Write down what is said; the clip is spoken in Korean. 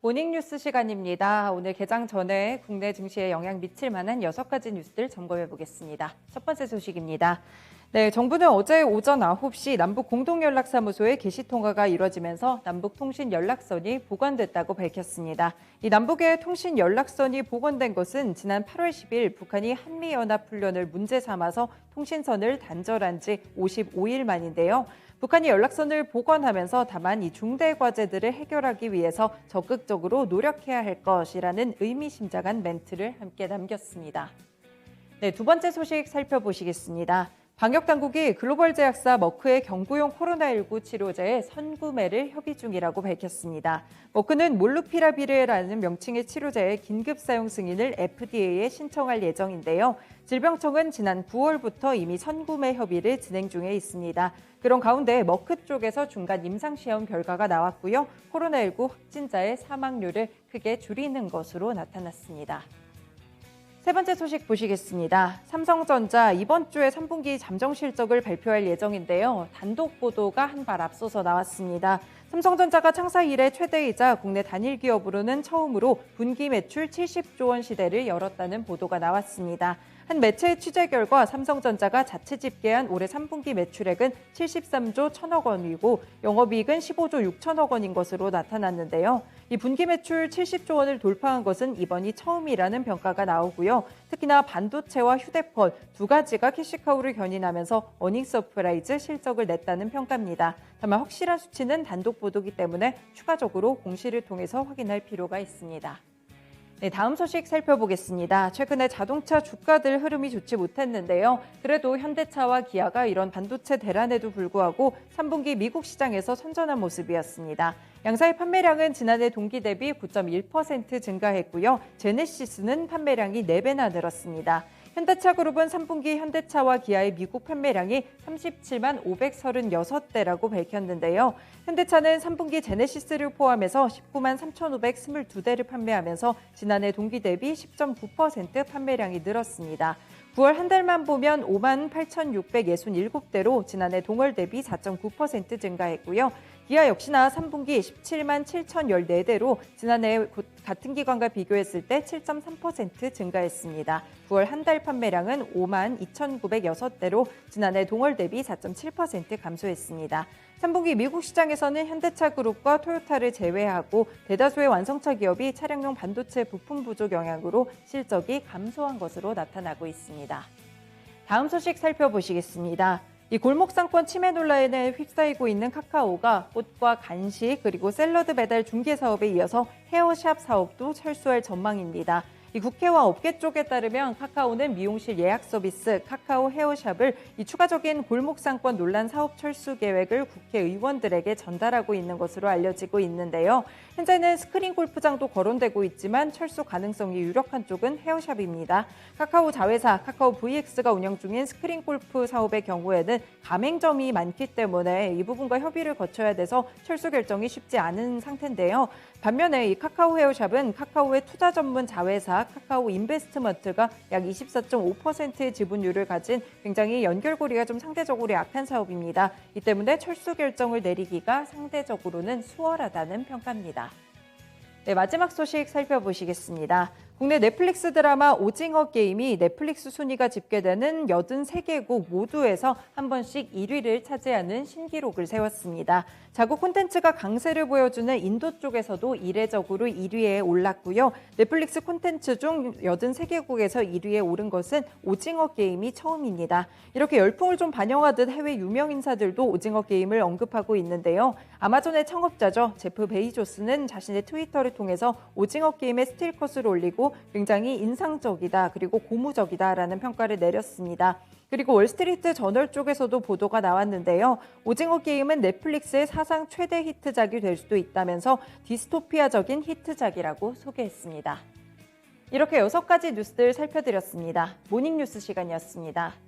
모닝뉴스 시간입니다. 오늘 개장 전에 국내 증시에 영향 미칠 만한 6가지 뉴스들 점검해 보겠습니다. 첫 번째 소식입니다. 네, 정부는 어제 오전 9시 남북 공동연락사무소에 게시통화가 이뤄지면서 남북통신연락선이 복원됐다고 밝혔습니다. 이 남북의 통신연락선이 복원된 것은 지난 8월 10일 북한이 한미연합훈련을 문제 삼아서 통신선을 단절한 지 55일 만인데요. 북한이 연락선을 복원하면서 다만 이 중대 과제들을 해결하기 위해서 적극적으로 노력해야 할 것이라는 의미심장한 멘트를 함께 남겼습니다. 네, 두 번째 소식 살펴보시겠습니다. 방역당국이 글로벌 제약사 머크의 경구용 코로나19 치료제의 선구매를 협의 중이라고 밝혔습니다. 머크는 몰루피라비르라는 명칭의 치료제의 긴급 사용 승인을 FDA에 신청할 예정인데요. 질병청은 지난 9월부터 이미 선구매 협의를 진행 중에 있습니다. 그런 가운데 머크 쪽에서 중간 임상시험 결과가 나왔고요. 코로나19 확진자의 사망률을 크게 줄이는 것으로 나타났습니다. 세 번째 소식 보시겠습니다. 삼성전자 이번 주에 3분기 잠정 실적을 발표할 예정인데요. 단독 보도가 한 발 앞서서 나왔습니다. 삼성전자가 창사 이래 최대이자 국내 단일 기업으로는 처음으로 분기 매출 70조 원 시대를 열었다는 보도가 나왔습니다. 한 매체의 취재 결과 삼성전자가 자체 집계한 올해 3분기 매출액은 73조 1천억 원이고 영업이익은 15조 6천억 원인 것으로 나타났는데요. 이 분기 매출 70조 원을 돌파한 것은 이번이 처음이라는 평가가 나오고요. 특히나 반도체와 휴대폰 두 가지가 캐시카우를 견인하면서 어닝 서프라이즈 실적을 냈다는 평가입니다. 다만 확실한 수치는 단독 보도기 때문에 추가적으로 공시를 통해서 확인할 필요가 있습니다. 네, 다음 소식 살펴보겠습니다. 최근에 자동차 주가들 흐름이 좋지 못했는데요. 그래도 현대차와 기아가 이런 반도체 대란에도 불구하고 3분기 미국 시장에서 선전한 모습이었습니다. 양사의 판매량은 지난해 동기 대비 9.1% 증가했고요. 제네시스는 판매량이 4배나 늘었습니다. 현대차 그룹은 3분기 현대차와 기아의 미국 판매량이 37만 536대라고 밝혔는데요. 현대차는 3분기 제네시스를 포함해서 19만 3,522대를 판매하면서 지난해 동기 대비 10.9% 판매량이 늘었습니다. 9월 한 달만 보면 5만 8,667대로 지난해 동월 대비 4.9% 증가했고요. 기아 역시나 3분기 17만 7,014대로 지난해 같은 기간과 비교했을 때 7.3% 증가했습니다. 9월 한 달 판매량은 5만 2,906대로 지난해 동월 대비 4.7% 감소했습니다. 3분기 미국 시장에서는 현대차 그룹과 토요타를 제외하고 대다수의 완성차 기업이 차량용 반도체 부품 부족 영향으로 실적이 감소한 것으로 나타나고 있습니다. 다음 소식 살펴보시겠습니다. 이 골목 상권 침해 논란에 휩싸이고 있는 카카오가 꽃과 간식 그리고 샐러드 배달 중개 사업에 이어서 헤어샵 사업도 철수할 전망입니다. 이 국회와 업계 쪽에 따르면 카카오는 미용실 예약 서비스 카카오 헤어샵을 이 추가적인 골목 상권 논란 사업 철수 계획을 국회의원들에게 전달하고 있는 것으로 알려지고 있는데요. 현재는 스크린 골프장도 거론되고 있지만 철수 가능성이 유력한 쪽은 헤어샵입니다. 카카오 자회사 카카오 VX가 운영 중인 스크린 골프 사업의 경우에는 가맹점이 많기 때문에 이 부분과 협의를 거쳐야 돼서 철수 결정이 쉽지 않은 상태인데요. 반면에 이 카카오 헤어샵은 카카오의 투자 전문 자회사 카카오 인베스트먼트가 약 24.5%의 지분율을 가진 굉장히 연결고리가 좀 상대적으로 약한 사업입니다. 이 때문에 철수 결정을 내리기가 상대적으로는 수월하다는 평가입니다. 네, 마지막 소식 살펴보시겠습니다. 국내 넷플릭스 드라마 오징어 게임이 넷플릭스 순위가 집계되는 83개국 모두에서 한 번씩 1위를 차지하는 신기록을 세웠습니다. 자국 콘텐츠가 강세를 보여주는 인도 쪽에서도 이례적으로 1위에 올랐고요. 넷플릭스 콘텐츠 중 83개국에서 1위에 오른 것은 오징어 게임이 처음입니다. 이렇게 열풍을 좀 반영하듯 해외 유명 인사들도 오징어 게임을 언급하고 있는데요. 아마존의 창업자죠. 제프 베이조스는 자신의 트위터를 통해서 오징어 게임의 스틸컷을 올리고 굉장히 인상적이다 그리고 고무적이다라는 평가를 내렸습니다. 그리고 월스트리트 저널 쪽에서도 보도가 나왔는데요. 오징어 게임은 넷플릭스의 사상 최대 히트작이 될 수도 있다면서 디스토피아적인 히트작이라고 소개했습니다. 이렇게 6가지 뉴스들 살펴드렸습니다. 모닝뉴스 시간이었습니다.